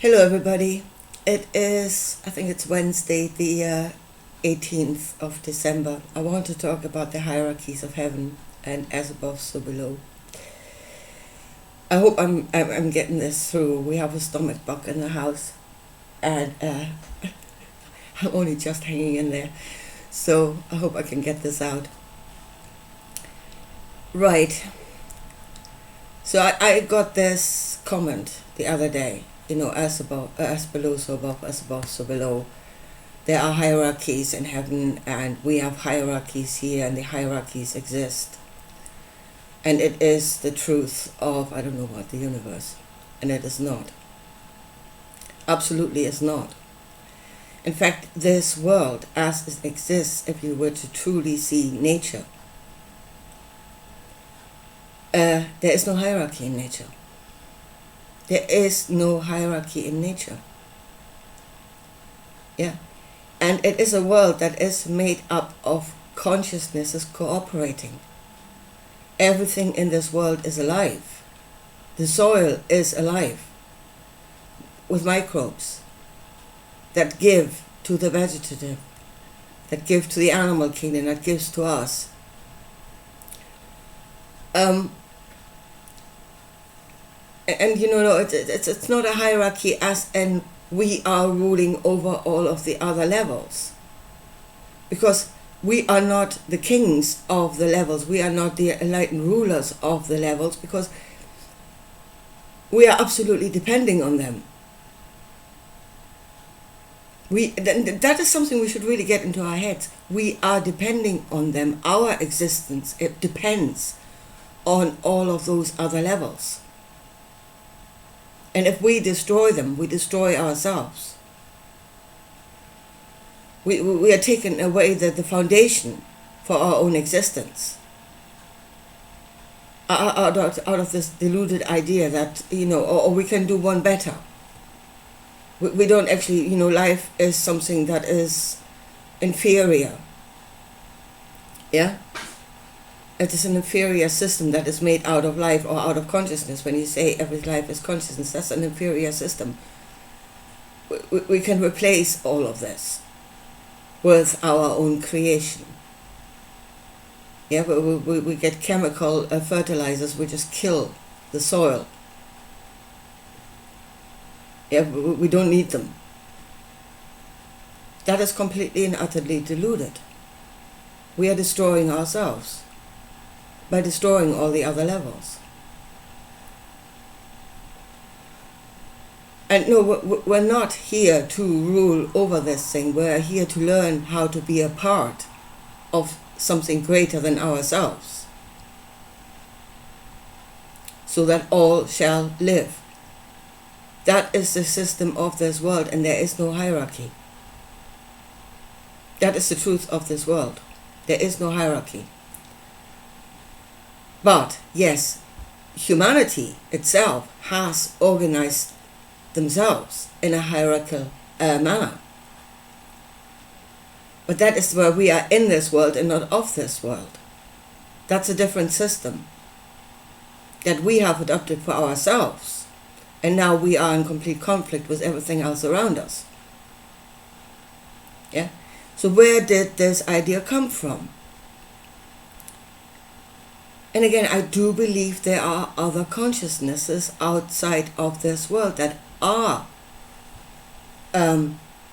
Hello, everybody. It is, I think it's Wednesday, the 18th of December. I want to talk about the hierarchies of heaven and as above, so below. I hope I'm getting this through. We have a stomach bug in the house, and I'm only just hanging in there. So I hope I can get this out. Right. So I got this comment the other day. As above, as below, so above, as above, so below. There are hierarchies in heaven, and we have hierarchies here, and the hierarchies exist. And it is the truth of, I don't know what, the universe. And it is not. Absolutely is not. In fact, this world, as it exists, if you were to truly see nature, there is no hierarchy in nature. There is no hierarchy in nature. Yeah. And it is a world that is made up of consciousnesses cooperating. Everything in this world is alive. The soil is alive with microbes that give to the vegetative, that give to the animal kingdom, that gives to us. It's not a hierarchy as in we are ruling over all of the other levels. Because we are not the kings of the levels. We are not the enlightened rulers of the levels, because we are absolutely depending on them. That is something we should really get into our heads. We are depending on them. Our existence, it depends on all of those other levels. And if we destroy them, we destroy ourselves. We are taking away the foundation for our own existence. Out of this deluded idea that, or we can do one better. We don't actually, life is something that is inferior. Yeah? It is an inferior system that is made out of life or out of consciousness. When you say every life is consciousness, that's an inferior system. We can replace all of this with our own creation. Yeah, we get chemical fertilizers, we just kill the soil. Yeah, we don't need them. That is completely and utterly deluded. We are destroying ourselves by destroying all the other levels. And no, we're not here to rule over this thing. We're here to learn how to be a part of something greater than ourselves, so that all shall live. That is the system of this world, and there is no hierarchy. That is the truth of this world. There is no hierarchy. But yes, humanity itself has organized themselves in a hierarchical manner. But that is where we are in this world and not of this world. That's a different system that we have adopted for ourselves. And now we are in complete conflict with everything else around us. Yeah? So where did this idea come from? And again, I do believe there are other consciousnesses outside of this world that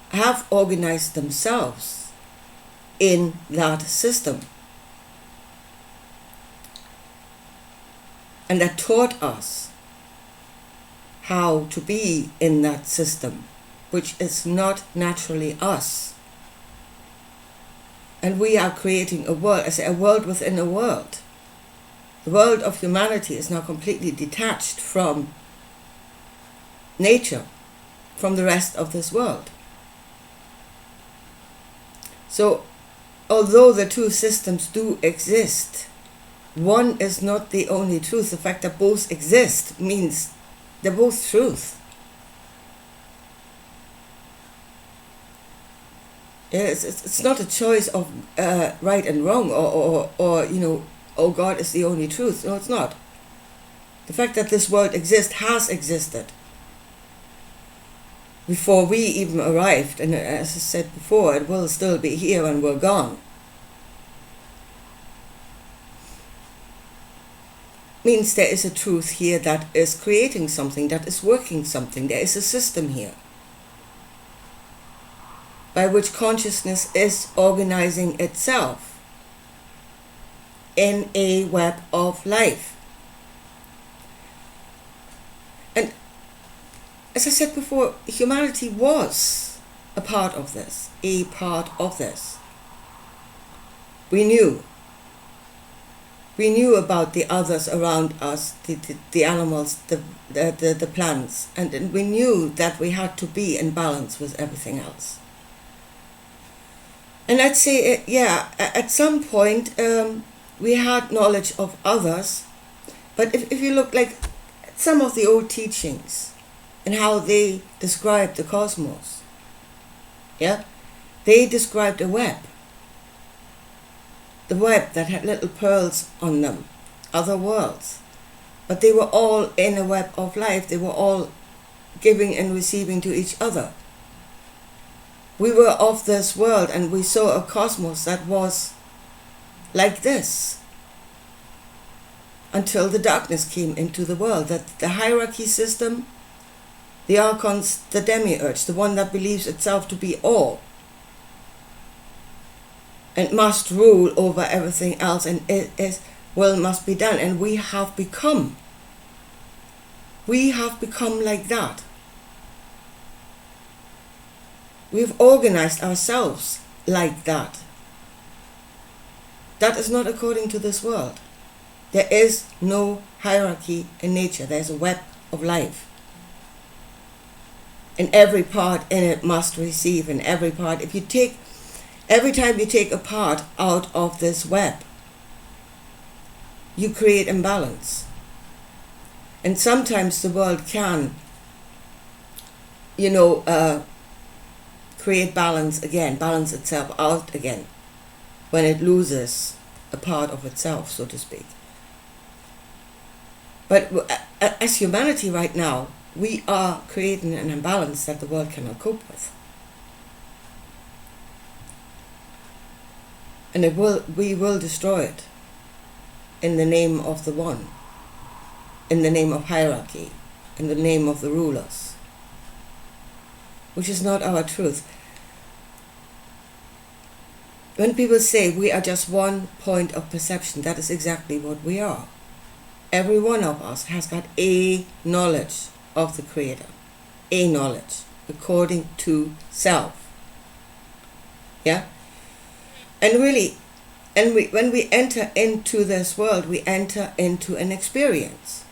have organized themselves in that system, and that taught us how to be in that system, which is not naturally us. And we are creating a world, I say a world within a world. The world of humanity is now completely detached from nature, from the rest of this world. So, although the two systems do exist, one is not the only truth. The fact that both exist means they're both truth. It's not a choice of right and wrong, or oh, God is the only truth. No, it's not. The fact that this world exists has existed. before we even arrived, and as I said before, it will still be here when we're gone. Means there is a truth here that is creating something, that is working something. There is a system here by which consciousness is organizing itself in a web of life. And as I said before, humanity was a part of this, a part of this. We knew about the others around us, the animals, the plants, and we knew that we had to be in balance with everything else. And I'd say, at some point we had knowledge of others, but if you look like some of the old teachings and how they described the cosmos, they described a web. The web that had little pearls on them, other worlds. But they were all in a web of life. They were all giving and receiving to each other. We were of this world and we saw a cosmos that was like this until the darkness came into the world. That the hierarchy system, the archons, the demiurge, the one that believes itself to be all, and must rule over everything else, and it must be done. And we have become like that. We've organized ourselves like that. That is not according to this world. There is no hierarchy in nature. There's a web of life. And every part in it must receive, and every part, every time you take a part out of this web, you create imbalance. And sometimes the world can, create balance again, balance itself out again, when it loses a part of itself, so to speak. But as humanity right now, we are creating an imbalance that the world cannot cope with. And we will destroy it in the name of the one, in the name of hierarchy, in the name of the rulers, which is not our truth. When people say we are just one point of perception, that is exactly what we are. Every one of us has got a knowledge of the Creator, a knowledge according to self. Yeah? And really, when we enter into this world, we enter into an experience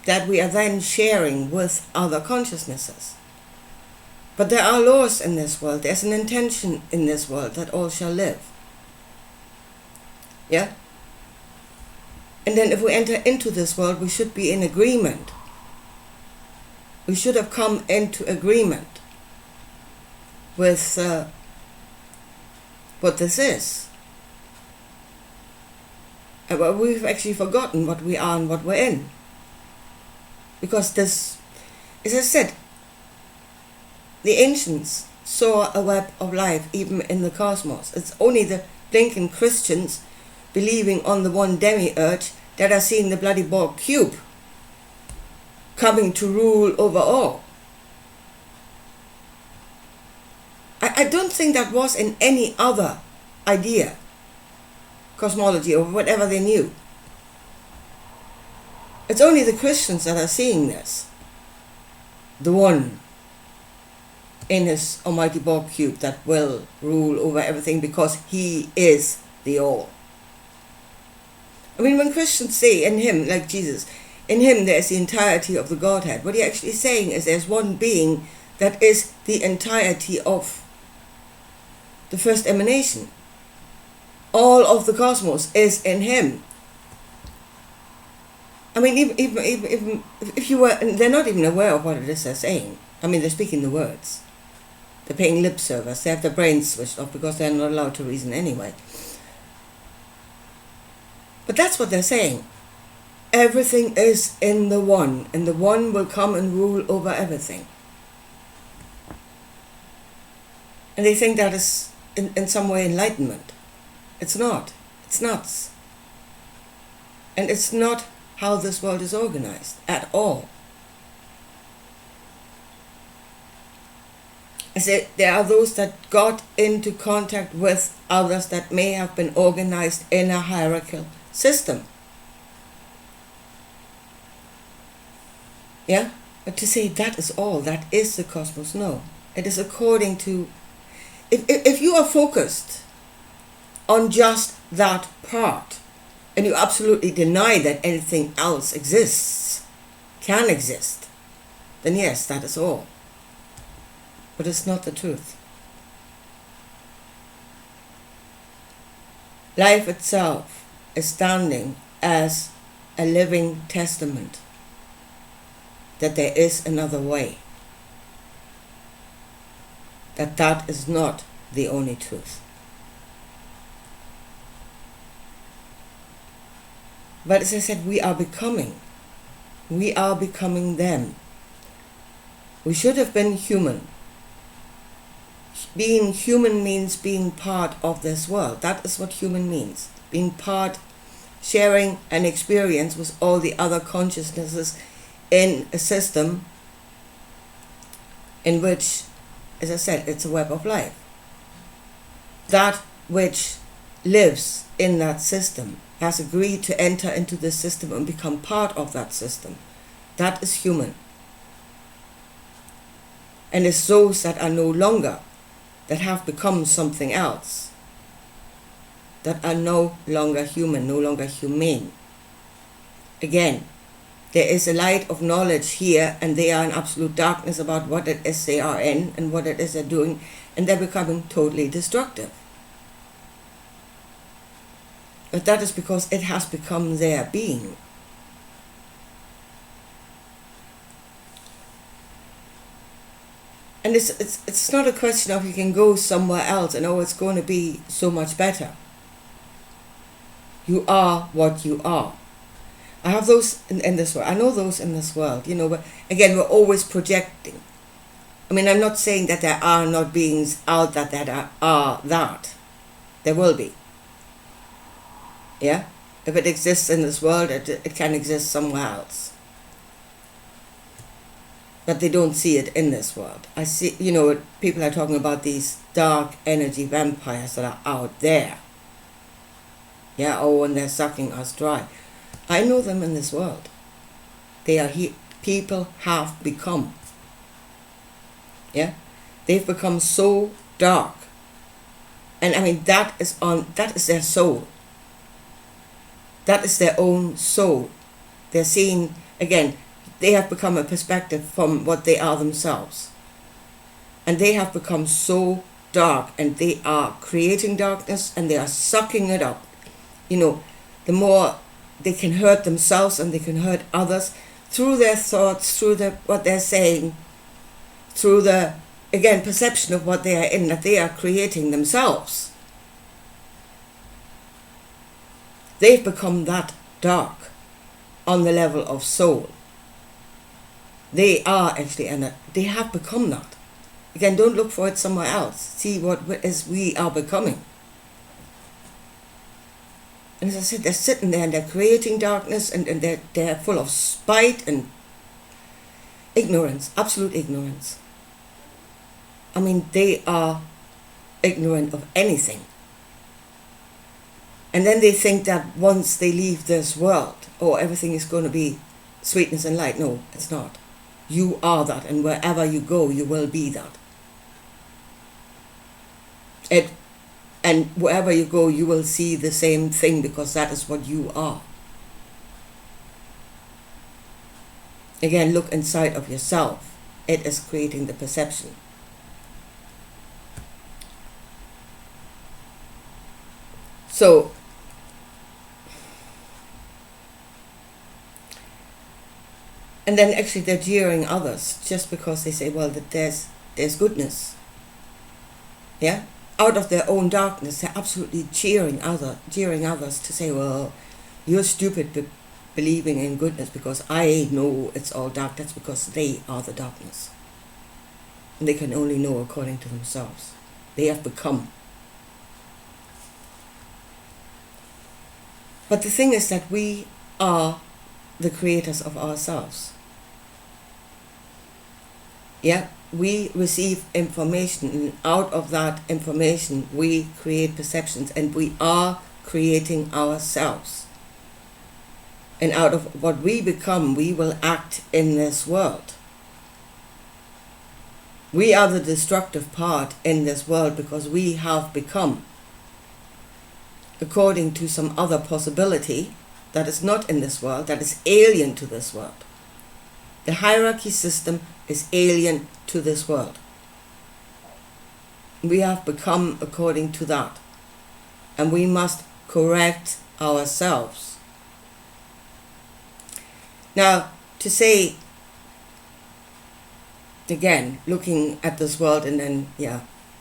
that we are then sharing with other consciousnesses. But there are laws in this world. There's an intention in this world that all shall live. Yeah? And then if we enter into this world, we should be in agreement. We should have come into agreement with what this is. But we've actually forgotten what we are and what we're in. Because this, as I said, the ancients saw a web of life even in the cosmos. It's only the blinking Christians believing on the one demiurge that are seeing the bloody Borg cube coming to rule over all. I don't think that was in any other idea, cosmology or whatever they knew. It's only the Christians that are seeing this. The one in his almighty Borg cube that will rule over everything because he is the all. I mean, when Christians say in him, like Jesus, in him there's the entirety of the Godhead, what he's actually saying is there's one being that is the entirety of the first emanation. All of the cosmos is in him. I mean, even if you were, they're not even aware of what it is they're saying. I mean, they're speaking the words. They're paying lip service. They have their brains switched off because they're not allowed to reason anyway. But that's what they're saying. Everything is in the one, and the one will come and rule over everything. And they think that is in some way enlightenment. It's not. It's nuts. And it's not how this world is organized at all. I say there are those that got into contact with others that may have been organized in a hierarchical system. Yeah? But to say that is all, that is the cosmos, no. It is according to... If you are focused on just that part, and you absolutely deny that anything else exists, can exist, then yes, that is all. But it's not the truth. Life itself is standing as a living testament that there is another way. That is not the only truth. But as I said, we are becoming them. We should have been human. Being human means being part of this world. That is what human means. Being part, sharing an experience with all the other consciousnesses in a system in which, as I said, it's a web of life. That which lives in that system has agreed to enter into the system and become part of that system. That is human. And it's those that are no longer, that have become something else, that are no longer human, no longer humane. Again, there is a light of knowledge here, and they are in absolute darkness about what it is they are in and what it is they're doing, and they're becoming totally destructive. But that is because it has become their being. And it's not a question of you can go somewhere else and it's going to be so much better. You are what you are. I have those in this world. I know those in this world, but again, we're always projecting. I mean, I'm not saying that there are not beings out that are that. There will be. Yeah? If it exists in this world, it can exist somewhere else. But they don't see it in this world. I see, people are talking about these dark energy vampires that are out there. Yeah, and they're sucking us dry. I know them in this world. They are here. People have become. Yeah? They've become so dark. And I mean, that is their soul. That is their own soul. They're seeing, again, they have become a perspective from what they are themselves. And they have become so dark, and they are creating darkness, and they are sucking it up. The more they can hurt themselves and they can hurt others through their thoughts, through what they're saying, through the, again, perception of what they are in, that they are creating themselves. They've become that dark on the level of soul. They are actually, and they have become that. Again, don't look for it somewhere else. See what is we are becoming. And as I said, they're sitting there and they're creating darkness, and they're full of spite and ignorance, absolute ignorance. I mean, they are ignorant of anything. And then they think that once they leave this world, everything is going to be sweetness and light. No, it's not. You are that, and wherever you go, you will be that. And wherever you go, you will see the same thing, because that is what you are. Again, look inside of yourself. It is creating the perception. So, and then actually they're jeering others just because they say, well, that there's goodness. Yeah? Out of their own darkness, they're absolutely jeering others to say, well, you're stupid believing in goodness because I know it's all dark. That's because they are the darkness. And they can only know according to themselves. They have become. But the thing is that we are the creators of ourselves. Yeah, we receive information, and out of that information we create perceptions, and we are creating ourselves. And out of what we become, we will act in this world. We are the destructive part in this world because we have become, according to some other possibility that is not in this world, that is alien to this world. The hierarchy system is alien to this world. We have become according to that. And we must correct ourselves. Now, to say, again, looking at this world, and then,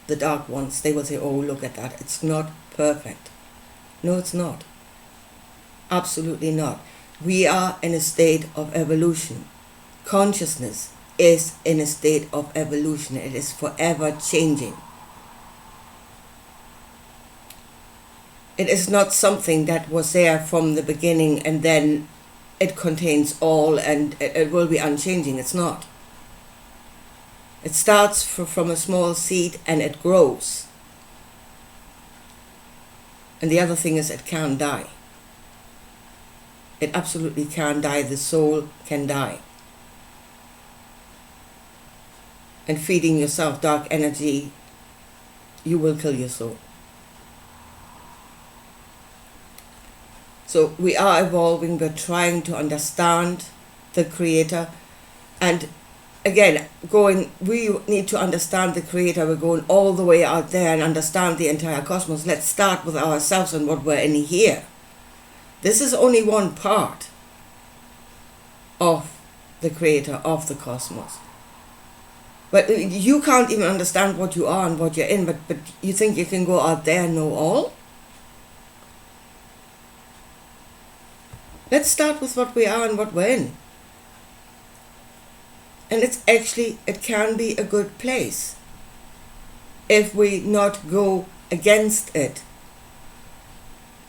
the dark ones, they will say, oh, look at that, it's not perfect. No, it's not. Absolutely not. We are in a state of evolution. Consciousness is in a state of evolution. It is forever changing. It is not something that was there from the beginning and then it contains all and it will be unchanging. It's not. It starts from a small seed and it grows. And the other thing is it can die. It absolutely can die. The soul can die. And feeding yourself dark energy, you will kill your soul. So we are evolving, we're trying to understand the Creator. And again, we need to understand the Creator. We're going all the way out there and understand the entire cosmos. Let's start with ourselves and what we're in here. This is only one part of the Creator, of the cosmos. But you can't even understand what you are and what you're in, but you think you can go out there and know all? Let's start with what we are and what we're in. And it can be a good place if we not go against it.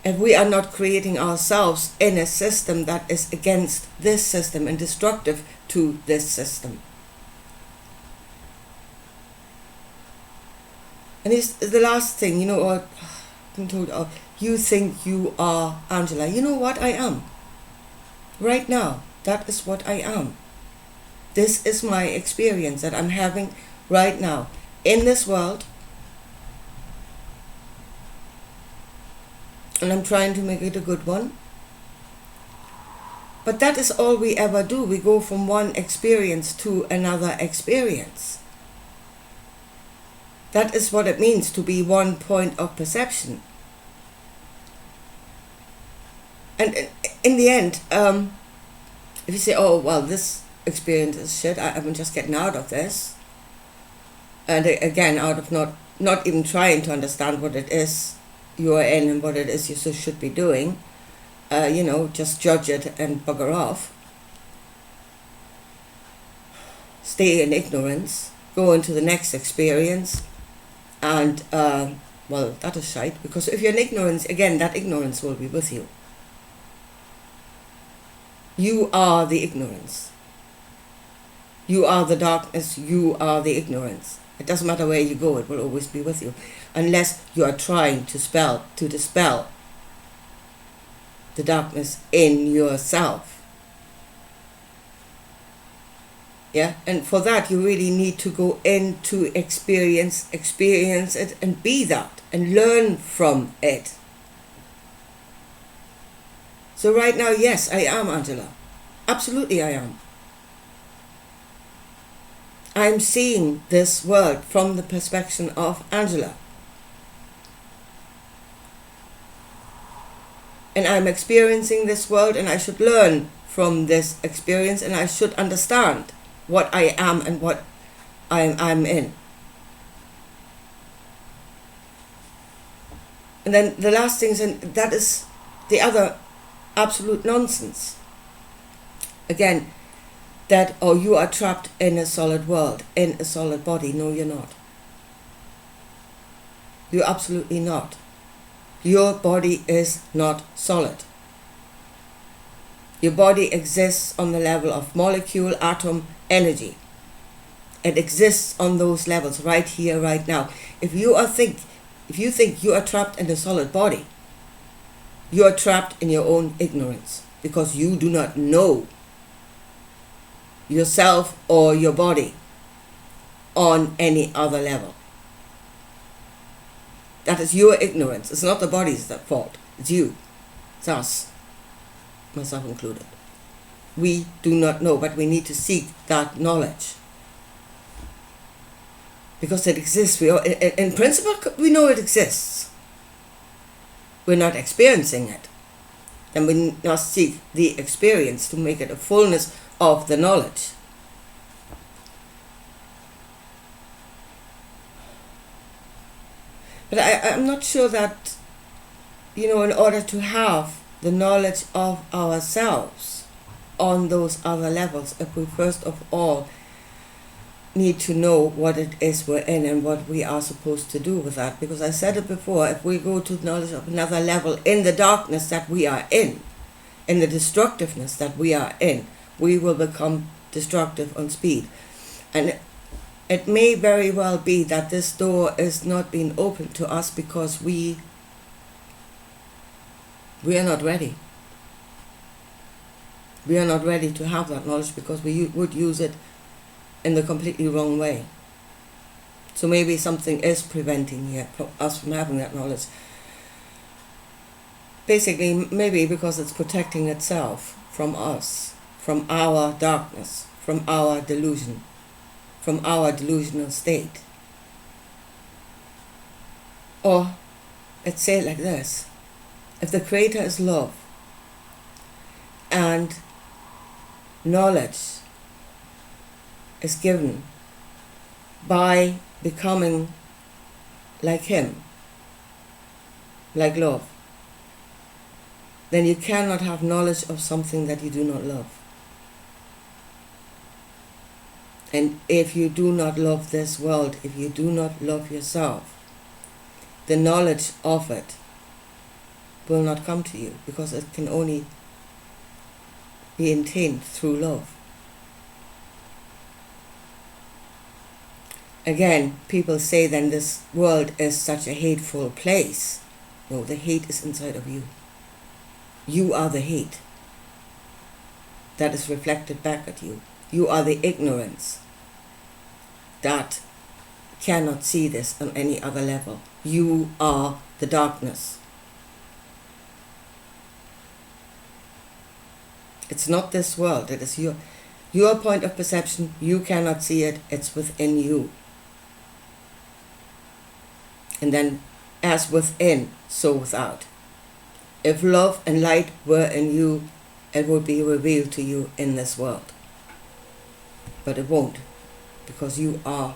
If we are not creating ourselves in a system that is against this system and destructive to this system. And it's the last thing, I've been told, you think you are Angela. You know what? I am. Right now, that is what I am. This is my experience that I'm having right now in this world. And I'm trying to make it a good one. But that is all we ever do. We go from one experience to another experience. That is what it means to be one point of perception. And in the end, if you say, oh, well, this experience is shit, I'm just getting out of this. And again, out of not even trying to understand what it is you are in and what it is you should be doing, just judge it and bugger off. Stay in ignorance, go into the next experience, and, that is shite, because if you're in ignorance, again, that ignorance will be with you. You are the ignorance. You are the darkness, you are the ignorance. It doesn't matter where you go, it will always be with you. Unless you are trying to dispel the darkness in yourself. Yeah, and for that you really need to go into experience it and be that and learn from it. So right now, yes, I am Angela. Absolutely I am. I'm seeing this world from the perspective of Angela. And I'm experiencing this world, and I should learn from this experience, and I should understand what I am and what I'm in. And then the last thing is, and that is the other absolute nonsense. Again, that, you are trapped in a solid world, in a solid body. No, you're not. You're absolutely not. Your body is not solid. Your body exists on the level of molecule, atom, energy. It exists on those levels right here, right now. If you think you are trapped in a solid body, you are trapped in your own ignorance because you do not know yourself or your body on any other level. That is your ignorance. It's not the body's fault. It's you. It's us, myself included. We do not know, but we need to seek that knowledge. Because it exists. In principle, we know it exists. We're not experiencing it. Then we must seek the experience to make it a fullness of the knowledge. But I'm not sure that, in order to have the knowledge of ourselves on those other levels, if we first of all need to know what it is we're in and what we are supposed to do with that. Because I said it before, if we go to knowledge of another level in the darkness that we are in the destructiveness that we are in, we will become destructive on speed. And it may very well be that this door is not being opened to us because we are not ready. We are not ready to have that knowledge because we would use it in the completely wrong way. So maybe something is preventing us from having that knowledge. Basically, maybe because it's protecting itself from us, from our darkness, from our delusion, from our delusional state. Or, let's say it like this. If the Creator is love, and knowledge is given by becoming like Him, like love, then you cannot have knowledge of something that you do not love. And if you do not love this world, if you do not love yourself, the knowledge of it will not come to you because it can only be attained through love. Again, people say then this world is such a hateful place. No, the hate is inside of you. You are the hate that is reflected back at you. You are the ignorance that cannot see this on any other level. You are the darkness. It's not this world. It is your point of perception. You cannot see it. It's within you. And then, as within, so without. If love and light were in you, it would be revealed to you in this world. But it won't, because you are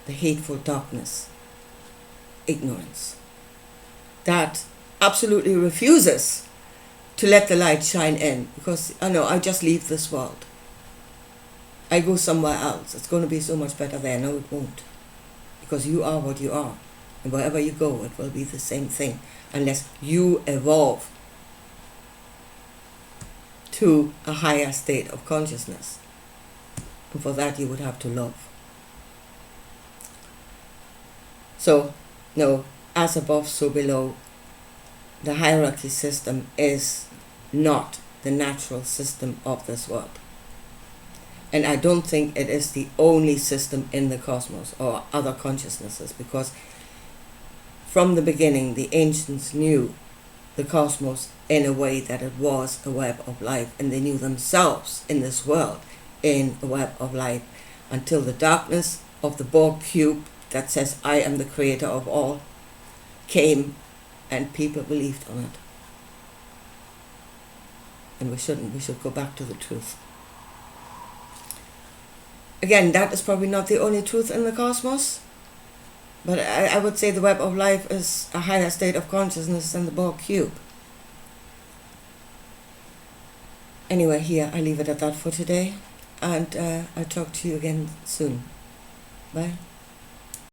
the hateful darkness, ignorance, that absolutely refuses to let the light shine in, because I just leave this world. I go somewhere else. It's going to be so much better there. No, it won't, because you are what you are. And wherever you go, it will be the same thing, unless you evolve to a higher state of consciousness. And for that, you would have to love. So, no, as above, so below. The hierarchy system is not the natural system of this world. And I don't think it is the only system in the cosmos or other consciousnesses, because from the beginning, the ancients knew the cosmos in a way that it was a web of life, and they knew themselves in this world in a web of life, until the darkness of the Borg cube that says, I am the creator of all, came, and people believed on it. And we shouldn't. We should go back to the truth. Again, that is probably not the only truth in the cosmos, but I would say the web of life is a higher state of consciousness than the Borg cube. Anyway, here, I leave it at that for today, and I'll talk to you again soon. Bye.